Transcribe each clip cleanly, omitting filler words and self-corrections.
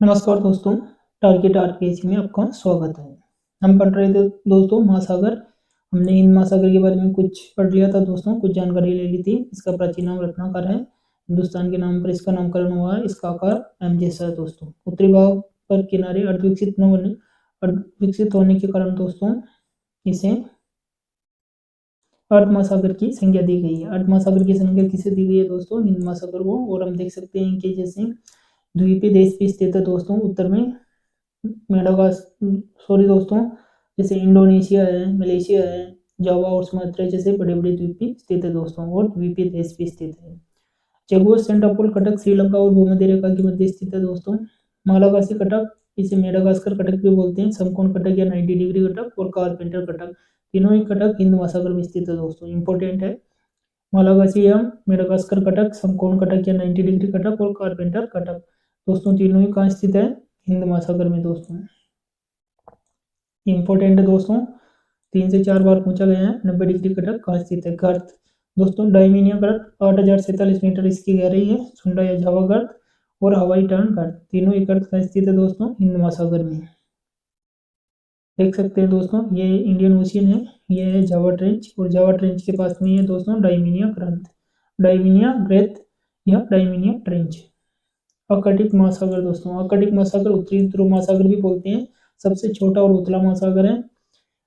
नमस्कार दोस्तों, टारगेट आरपीएसी में आपका स्वागत है। हम पढ़ रहे थे दोस्तों महासागर। हमने हिंद महासागर के बारे में कुछ पढ़ लिया था दोस्तों, कुछ जानकारी ले ली थी। इसका प्राचीन नाम रत्नाकर है। हिंदुस्तान के नाम पर इसका नामकरण हुआ है। इसका आकार एम जैसा है दोस्तों। उत्तरी भाग पर किनारे अर्धविकसित होने के कारण दोस्तों इसे अर्ध महासागर की संज्ञा दी गई है। अर्ध महासागर की संज्ञा किसे दी गई है दोस्तों? हिंद महासागर को। और हम देख सकते हैं कि जैसे द्वीपीय देश भी स्थित है दोस्तों उत्तर में। सॉरी दोस्तों, जैसे इंडोनेशिया है, मलेशिया है, जावा और सुमात्रा जैसे बड़े बड़े द्वीप भी स्थित है दोस्तों, और द्वीपीय देश भी स्थित है। चेगोस सेंटापोल कटक श्रीलंका और भूमध्य रेखा के मध्य स्थित है दोस्तों। मालागासी कटक, इसे मेडागास्कर कटक भी बोलते हैं, समकोण कटक या 90 डिग्री कटक और कारपेंटर कटक, तीनों ही कटक हिंद महासागर में स्थित है दोस्तों। इंपॉर्टेंट है। मालागासी या मेडागास्कर कटक, समकोण कटक या 90 डिग्री कटक और कारपेंटर कटक दोस्तों तीनों ही कहाँ स्थित है? हिंद महासागर में दोस्तों। इंपॉर्टेंट है दोस्तों, 3 से 4 बार पूछा गया है। 90 डिग्री कटक कहाँ स्थित है? गर्त दोस्तों, डायमिनिया गर्त 8047 मीटर इसकी गहराई है। सुंडा या जावा गर्त और हवाई टर्न गर्त, तीनों ही गर्त कहाँ स्थित है दोस्तों? हिंद महासागर में। देख सकते हैं दोस्तों, ये इंडियन ओशियन है, ये है जावा ट्रेंच, और जावा ट्रेंच के पास में है दोस्तों डायमिनिया ग्रंथ, डायमिनिया ग्रेथ या डायमिनिया ट्रेंच। आर्कटिक महासागर दोस्तों, आर्कटिक महासागर उत्तरी ध्रुव महासागर भी बोलते हैं, सबसे छोटा और उतला महासागर है।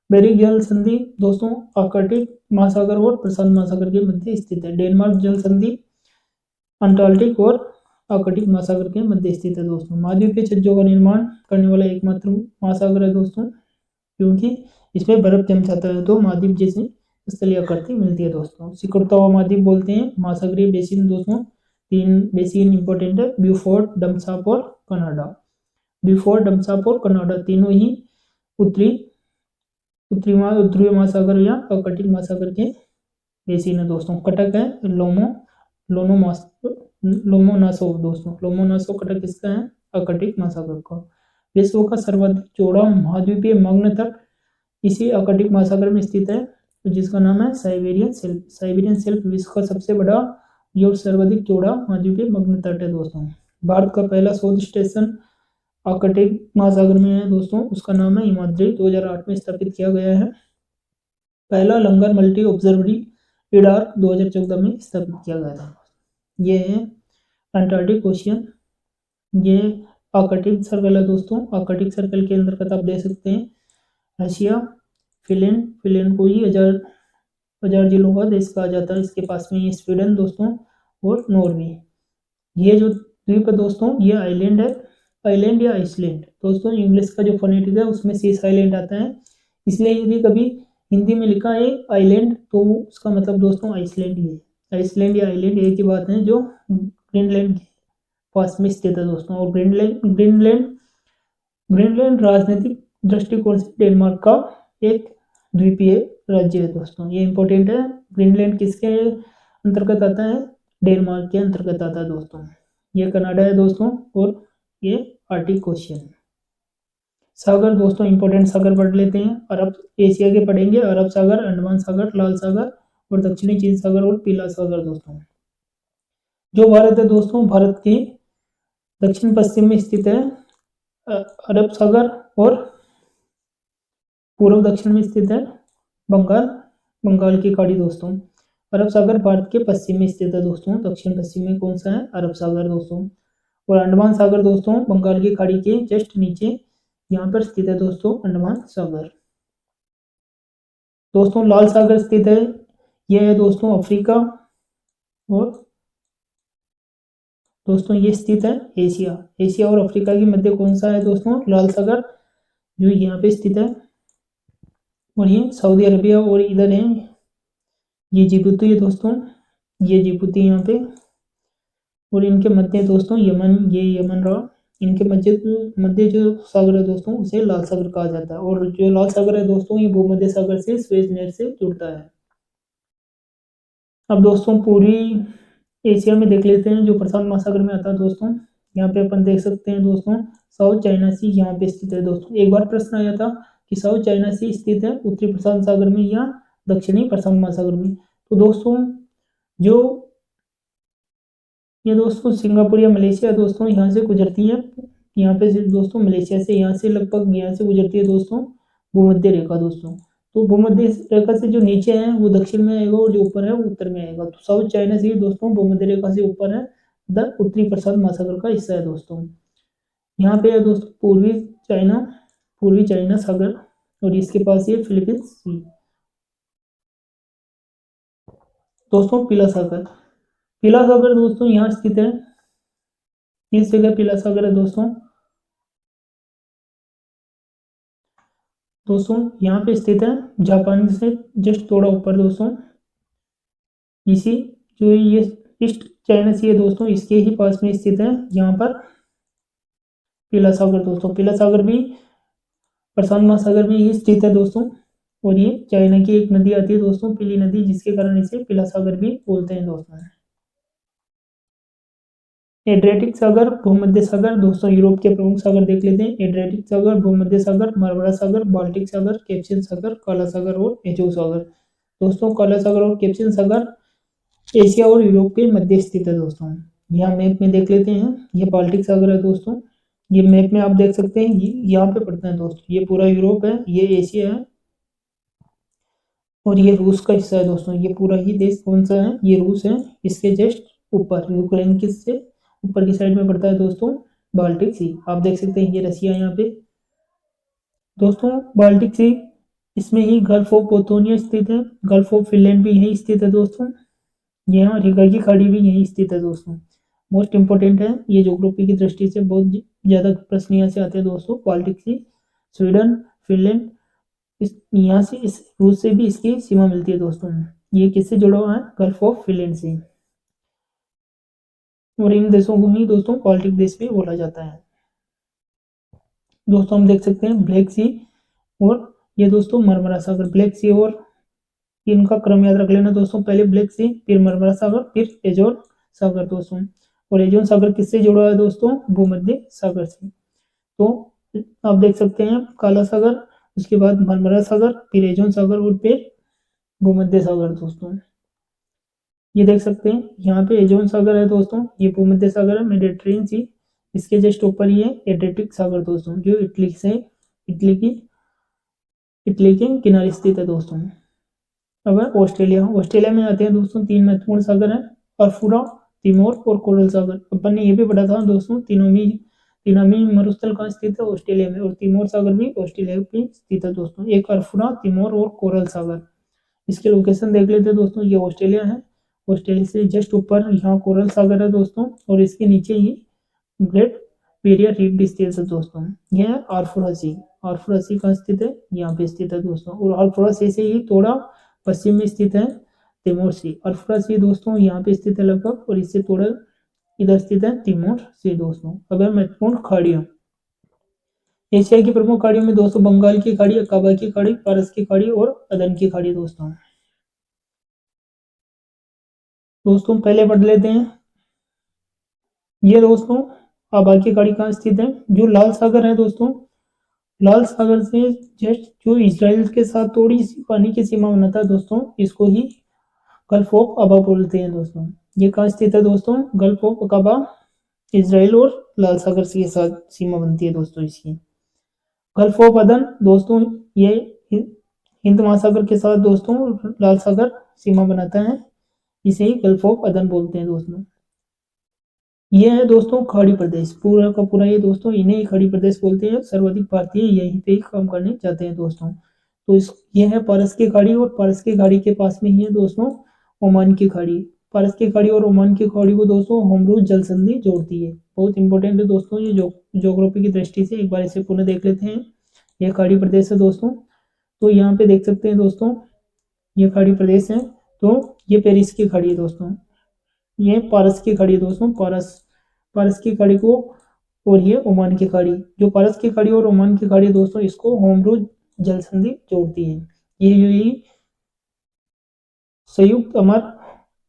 बेरिंग जल संधि दोस्तों आर्कटिक महासागर और प्रशांत महासागर के मध्य स्थित है। डेनमार्क जल संधि अंटार्कटिक और आर्कटिक महासागर के मध्य स्थित है दोस्तों। महाद्वीपीय छज्जों का निर्माण करने वाला एकमात्र महासागर है दोस्तों, क्योंकि इसमें बर्फ जम जाता है तो महाद्वीप जैसी स्थलीय आकृति मिलती है दोस्तों। सिकुड़ता हुआ महाद्वीप बोलते हैं। महासागरीय बेसिन दोस्तों, 3 बेसिन इंपॉर्टेंट है, ब्यूफोर्ट, डमसाप और कनाडा। ब्यूफोर्ट, डमसाप और कनाडा तीनों ही उत्तरी ध्रुवीय महासागर या आर्कटिक महासागर के बेसिन है दोस्तों। कटक है लोमोनासोव दोस्तों, लोमोनासोव कटक किसका है? आर्कटिक महासागर का। विश्व का सर्वाधिक चौड़ा महाद्वीपीय मग्न तट इसी आर्कटिक महासागर में स्थित है, जिसका नाम है साइबेरियन सेल्फ। साइबेरियन सेल्फ विश्व का सबसे बड़ा और सर्वाधिक चौड़ा महाद्वीपीय मग्न तट है दोस्तों। भारत का पहला शोध स्टेशन आर्कटिक महासागर में है दोस्तों, उसका नाम है हिमाद्री, 2008 में स्थापित किया गया है। पहला लंगर मल्टी ऑब्जर्वरी लिडार 2014 में स्थापित किया गया था। ये है अंटार्कटिक ओशियन, ये आर्कटिक सर्कल है दोस्तों। आर्कटिक सर्कल के अंतर्गत आप देख सकते हैं रशिया, फिनलैंड को ही हजार जिलों का देश कहा जाता है। इसके पास में ये स्वीडन दोस्तों और नॉर्वे। ये जो द्वीप है दोस्तों, ये आइलैंड है, आइलैंड या आइसलैंड दोस्तों। इंग्लिश का जो फोनेटिक है उसमें सीस आइलैंड आता है, इसलिए यदि कभी हिंदी में लिखा है आइलैंड तो उसका मतलब दोस्तों आइसलैंड ही है। आइसलैंड या आइलैंड एक ही बात है, जो ग्रीनलैंड के पास में स्थित है दोस्तों। और ग्रीनलैंड राजनीतिक दृष्टिकोण से डेनमार्क का एक द्वीपीय राज्य है दोस्तों। ये इंपॉर्टेंट है। ग्रीनलैंड किसके अंतर्गत आता है? डेनमार्क के अंतर्गत आता है दोस्तों। ये कनाडा है दोस्तों, और ये आर्टिक ओशियन। सागर दोस्तों, इंपॉर्टेंट सागर पढ़ लेते हैं। अरब एशिया के पढ़ेंगे, अरब सागर, अंडमान सागर, लाल सागर और दक्षिणी चीन सागर और पीला सागर दोस्तों। जो भारत है दोस्तों, भारत की दक्षिण पश्चिम में स्थित है अरब सागर, और पूर्व दक्षिण में स्थित है बंगाल की खाड़ी दोस्तों। अरब सागर भारत के पश्चिम में स्थित है दोस्तों। दक्षिण पश्चिम में कौन सा है? अरब सागर दोस्तों। और अंडमान सागर दोस्तों बंगाल की खाड़ी के जस्ट नीचे यहाँ पर स्थित है दोस्तों अंडमान सागर। दोस्तों लाल सागर स्थित है, यह है दोस्तों अफ्रीका, और दोस्तों ये स्थित है एशिया और अफ्रीका के मध्य कौन सा है दोस्तों? लाल सागर, जो यहाँ पे स्थित है। और ये सऊदी अरबिया, और इधर है ये जिबूती है दोस्तों, ये जिबूती यहाँ पे। और इनके मध्य दोस्तों यमन, ये यमन रहा। इनके मध्य जो सागर है दोस्तों उसे लाल सागर कहा जाता है। और जो लाल सागर है दोस्तों, ये भूमध्य सागर से स्वेज नहर से जुड़ता है। अब दोस्तों पूरी एशिया में देख लेते हैं, जो प्रशांत महासागर में आता है दोस्तों। यहाँ पे अपन देख सकते हैं दोस्तों साउथ चाइना सी यहाँ पे स्थित है दोस्तों। एक बार प्रश्न आया था कि साउथ चाइना सी स्थित है उत्तरी प्रशांत सागर में या दक्षिणी प्रशांत महासागर में। तो दोस्तों जो ये दोस्तों सिंगापुर या मलेशिया दोस्तों यहाँ से गुजरती है, यहाँ पे से दोस्तों मलेशिया से, यहाँ से लगभग यहाँ से गुजरती है दोस्तों भूमध्य रेखा दोस्तों। तो भूमध्य रेखा से जो नीचे है वो दक्षिण में आएगा और जो ऊपर है वो उत्तर में आएगा। तो साउथ चाइना सी दोस्तों भूमध्य रेखा से ऊपर है, उधर उत्तरी प्रशांत महासागर का हिस्सा है दोस्तों। यहाँ पे है दोस्तों पूर्वी चाइना सागर और इसके पास ये फिलीपींस सी। दोस्तों पीला सागर दोस्तों यहाँ स्थित है, इस जगह पीला सागर है दोस्तों। यहाँ पे स्थित है, जापान से जस्ट थोड़ा ऊपर दोस्तों। इसी जो ये ईस्ट चाइना सी है दोस्तों, इसके ही पास में स्थित है यहाँ पर पीला सागर दोस्तों। पीला सागर भी प्रशांत महासागर में ही स्थित है दोस्तों। और ये चाइना की एक नदी आती है दोस्तों, पीली नदी, जिसके कारण इसे पीला सागर भी बोलते हैं दोस्तों। एड्रियाटिक सागर, भूमध्य सागर दोस्तों, यूरोप के प्रमुख सागर देख लेते हैं। एड्रियाटिक सागर, भूमध्य सागर, मार्मरा सागर, बाल्टिक सागर, कैस्पियन सागर, काला सागर और एजोव सागर। दोस्तों काला सागर और कैस्पियन सागर एशिया और यूरोप के मध्य स्थित है दोस्तों। यहाँ मैप में देख लेते हैं, ये बाल्टिक सागर है दोस्तों। ये मैप में आप देख सकते हैं, यहाँ पे पड़ता है दोस्तों। ये पूरा यूरोप है, ये एशिया है और ये रूस का हिस्सा है दोस्तों। ये पूरा ही देश कौन सा है, ये रूस है। इसके जस्ट ऊपर यूक्रेन के से ऊपर की साइड में पड़ता है दोस्तों बाल्टिक सी। आप देख सकते हैं ये रशिया है यहाँ पे दोस्तों। बाल्टिक सी, इसमें ही गल्फ ऑफ बोथोनिया स्थित है। गल्फ ऑफ फिनलैंड भी यही स्थित है दोस्तों। यहाँ रिगा की खाड़ी भी यही स्थित है दोस्तों। मोस्ट इंपोर्टेंट है ये, ज्योग्राफी की दृष्टि से बहुत ज्यादा प्रश्न यहाँ से आते हैं दोस्तों। बाल्टिक सी, स्वीडन, फिनलैंड, यहाँ से इस रूस से भी इसकी सीमा मिलती है दोस्तों। ये किससे जुड़ा हुआ है, गल्फ ऑफ फिनलैंड से। और इन देशों को ही दोस्तों बाल्टिक देश भी बोला जाता है दोस्तों। हम देख सकते हैं ब्लैक सी और ये दोस्तों मरमरा सागर। ब्लैक सी और इनका क्रम याद रख लेना दोस्तों, पहले ब्लैक सी, फिर मरमरा सागर, फिर एजोर सागर दोस्तों। और एजोर सागर किससे जुड़ा है दोस्तों, भूमध्य सागर से। तो आप देख सकते हैं काला सागर, उसके बाद मरमरा सागर, फिर एजोर सागर और फिर भूमध्य सागर दोस्तों। ये देख सकते हैं यहाँ पे एजोन सागर है दोस्तों, ये भूमध्य सागर है, मेडिटेरेनियन सी। इसके जस्ट ऊपर ही है एड्रियाटिक सागर दोस्तों, जो इटली के किनारे स्थित है दोस्तों। अब ऑस्ट्रेलिया में आते हैं दोस्तों। 3 महत्वपूर्ण सागर है, अरफुरा, तिमोर और कोरल सागर। अपन ने ये भी पढ़ा था दोस्तों, तीनों में मरुस्थल कहाँ स्थित है, ऑस्ट्रेलिया में। और तिमोर सागर भी ऑस्ट्रेलिया में स्थित है दोस्तों। एक अरफुरा, तिमोर और कोरल सागर। इसके लोकेशन देख लेते हैं दोस्तों। ये ऑस्ट्रेलिया है, ऑस्ट्रेलिया से जस्ट ऊपर यहाँ कोरल सागर है दोस्तों, और इसके नीचे ही ग्रेट बैरियर रीफ स्थित है दोस्तों। यह है आरफुरा सी। आरफुरा सी कहाँ स्थित है, यहाँ पे स्थित है दोस्तों। और आरफुरा सी से ही थोड़ा पश्चिम में स्थित है तिमोर सी। आरफुरा सी दोस्तों यहाँ पे स्थित है लगभग, और इससे थोड़ा इधर स्थित है तिमोर सी दोस्तों। अगर महत्वपूर्ण खाड़ियां, एशिया की प्रमुख खाड़ियों में दोस्तों बंगाल की खाड़ी, अकाबा की खाड़ी, पारस की खाड़ी और अदन की खाड़ी दोस्तों। पहले पढ़ लेते हैं। ये दोस्तों आबा की खाड़ी कहाँ स्थित है, जो लाल सागर है दोस्तों। लाल सागर से जस्ट जो इजराइल के साथ थोड़ी सी पानी की सीमा बनाता है दोस्तों, इसको ही गल्फ ऑफ अबा बोलते हैं दोस्तों। ये कहाँ स्थित है दोस्तों, गल्फ ऑफ अकाबा, इजराइल और लाल सागर के साथ सीमा बनती है दोस्तों इसकी। गल्फ ऑफ अदन दोस्तों, ये हिंद महासागर के साथ दोस्तों लाल सागर सीमा बनाता है, इसे ही गल्फ ऑफ अदन बोलते हैं दोस्तों। ये है दोस्तों खाड़ी प्रदेश, पूरा का पूरा ये दोस्तों इन्हें ही खाड़ी प्रदेश बोलते हैं। सर्वाधिक भारतीय यहीं पे ही काम करने जाते हैं दोस्तों। तो ये है पारस की खाड़ी, और पारस की खाड़ी के पास में ही है दोस्तों ओमान की खाड़ी। पारस की खाड़ी और ओमान की खाड़ी को दोस्तों होमरूज जल संधि जोड़ती है। बहुत इंपॉर्टेंट है दोस्तों ये, ज्योग्राफी की दृष्टि से एक बार इसे पुनः देख लेते हैं। यह खाड़ी प्रदेश है दोस्तों। तो यहाँ पे देख सकते हैं दोस्तों, ये खाड़ी प्रदेश है। तो ये पेरिस की खाड़ी है दोस्तों, ये पारस की खाड़ी है दोस्तों। पारस की खाड़ी को, और ये ओमान की खाड़ी, जो पारस की खाड़ी और ओमान की खाड़ी दोस्तों, इसको होमरूज जल संधि जोड़ती है। ये यूएई संयुक्त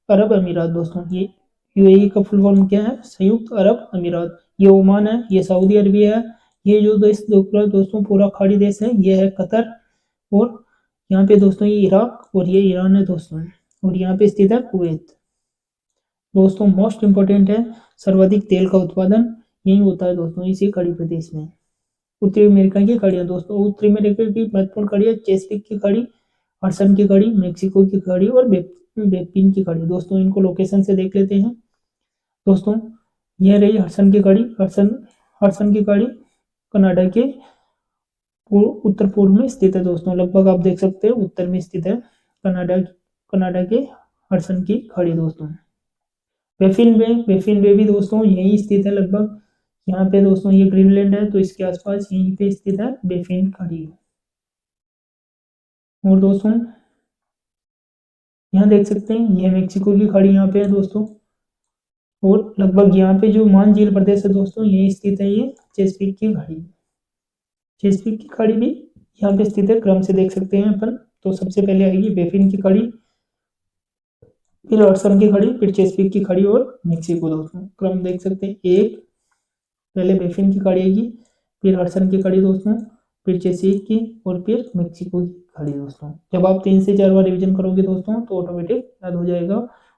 अरब अमीरात दोस्तों। ये यूएई का फुल फॉर्म क्या है, संयुक्त अरब अमीरात। ये ओमान है, ये सऊदी अरबिया है। ये जो देश दोस्तों पूरा खाड़ी देश है, ये है कतर। और यहाँ पे दोस्तों ये इराक और ये ईरान है दोस्तों। और यहाँ पे स्थित है कुवैत दोस्तों। मोस्ट इंपोर्टेंट है सर्वाधिक तेल का उत्पादन, यही होता है दोस्तों इसी खाड़ी प्रदेश में। उत्तरी अमेरिका की खाड़ियाँ दोस्तों, उत्तरी अमेरिका की महत्वपूर्ण खाड़ियाँ चेसपिक की खाड़ी, हडसन की खाड़ी, मेक्सिको की खाड़ी और बेपिन की खाड़ी। दोस्तों इनको लोकेशन से देख लेते हैं। दोस्तों यह रही हडसन की खाड़ी। हडसन हडसन की खाड़ी कनाडा के उत्तर पूर्व में स्थित है दोस्तों, लगभग आप देख सकते हैं उत्तर में स्थित है कनाडा कनाडा के हडसन की खाड़ी दोस्तों। बेफिन बे भी दोस्तों यही स्थित है लगभग, यहाँ पे दोस्तों ये ग्रीनलैंड है तो इसके आसपास यहीं पे स्थित है बेफिन खाड़ी। और दोस्तों यहाँ देख सकते हैं यह मेक्सिको की खाड़ी यहाँ पे है दोस्तों, और लगभग यहाँ पे जो मान झील प्रदेश है दोस्तों यही स्थित है ये चेसपिक की खाड़ी। चेसपिक की खाड़ी भी यहाँ पे स्थित है, क्रम से देख सकते हैं अपन। तो सबसे पहले आएगी बेफिन की खाड़ी, फिर हडसन की खाड़ी, फिर चेसपिक की खाड़ी और मेक्सिको दोस्तों, क्रम देख सकते हैं। एक पहले बेफिन की खाड़ी आएगी, फिर हडसन की खाड़ी दोस्तों, फिर चेसपिक की और फिर मेक्सिको की खाड़ी दोस्तों। जब आप 3 से 4 बार रिवीजन करोगे दोस्तों तो ऑटोमेटिक याद हो जाएगा,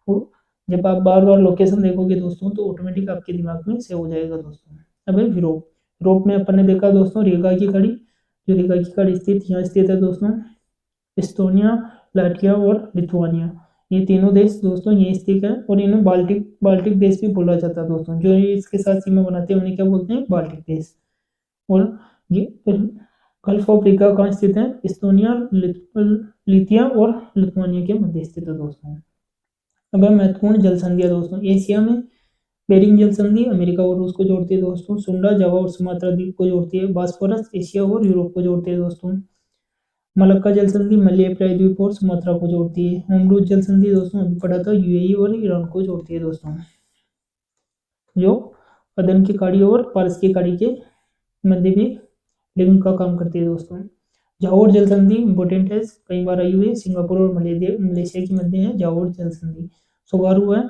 और जब आप बार बार लोकेशन देखोगे दोस्तों तो ऑटोमेटिक आपके दिमाग में सेव हो जाएगा दोस्तों। अब है यूरोप। यूरोप में अपन ने देखा दोस्तों रीगा की खाड़ी, जो रीगा की खाड़ी स्थित यहाँ स्थित है दोस्तों, एस्टोनिया, लाटविया और लिथुआनिया, ये तीनों देश दोस्तों ये स्थित है, और इन्हें बाल्टिक बाल्टिक देश भी बोला जाता है दोस्तों। जो ये इसके साथ सीमा बनाते हैं उन्हें क्या बोलते हैं, बाल्टिक देश। और ये गल्फ ऑफ रीगा कहाँ स्थित है, एस्टोनिया, लिथिया और लिथुआनिया के मध्य स्थित है दोस्तों। अब है महत्वपूर्ण जल संधियां दोस्तों। एशिया में बेरिंग जल संधि अमेरिका और रूस को जोड़ती है दोस्तों, सुंडा, जावा और सुमात्रा द्वीप को जोड़ती है, बास्फोरस एशिया और यूरोप को जोड़ती है दोस्तों, मलक्का जल संधि मलय प्रायद्वीप और सुमात्रा को जोड़ती है, होमरूज जल संधि दोस्तों अभी पढ़ा था यूएई और ईरान को जोड़ती है दोस्तों, जो अदन की खाड़ी और पारस की खाड़ी के मध्य भी लिंक का काम करती है दोस्तों। जाओर जल संधि इंपोर्टेंट है, कई बार आई हुई है, सिंगापुर और मलेशिया के मध्य है जाओर जल संधि। सुगारू है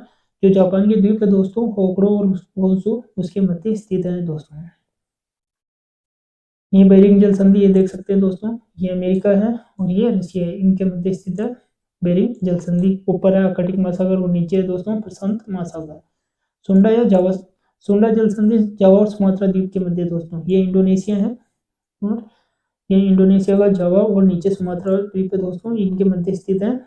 जो जापान के द्वीप है दोस्तों, होकरो और होन्शु उसके मध्य स्थित है दोस्तों। ये बेरिंग जल संधि ये देख सकते हैं दोस्तों, ये अमेरिका है और ये रशिया है, इनके मध्य स्थित है बेरिंग जल संधि। ऊपर है आर्कटिक महासागर और नीचे है दोस्तों प्रशांत महासागर। सुंडा या जावा, सुंडा जल संधि जावा और सुमात्रा द्वीप के मध्य दोस्तों, ये इंडोनेशिया है, और ये इंडोनेशिया का जावा और नीचे सुमात्रा द्वीप है दोस्तों, इनके मध्य स्थित है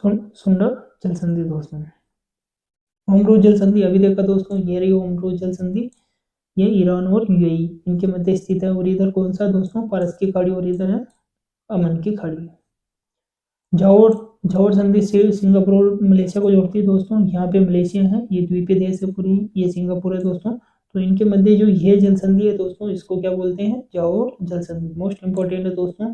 सुंडा जल संधि दोस्तों। होमरूज जल संधि अभी देखा दोस्तों, ये रही होमरूज जल संधि, ये ईरान और यूएई इनके मध्य स्थित है, और इधर कौन सा दोस्तों, पारस की खाड़ी, और इधर है अमन की खाड़ी। जाओर जाओर संधि से सिंगापुर और मलेशिया को जोड़ती है दोस्तों, यहाँ पे मलेशिया है, ये द्वीपीय देश है पूरी, ये सिंगापुर है दोस्तों, तो इनके मध्य जो ये जल संधि है दोस्तों इसको क्या बोलते हैं, जाओर जल संधि। मोस्ट इंपोर्टेंट है दोस्तों,